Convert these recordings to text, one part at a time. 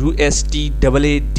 USTAAD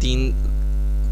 3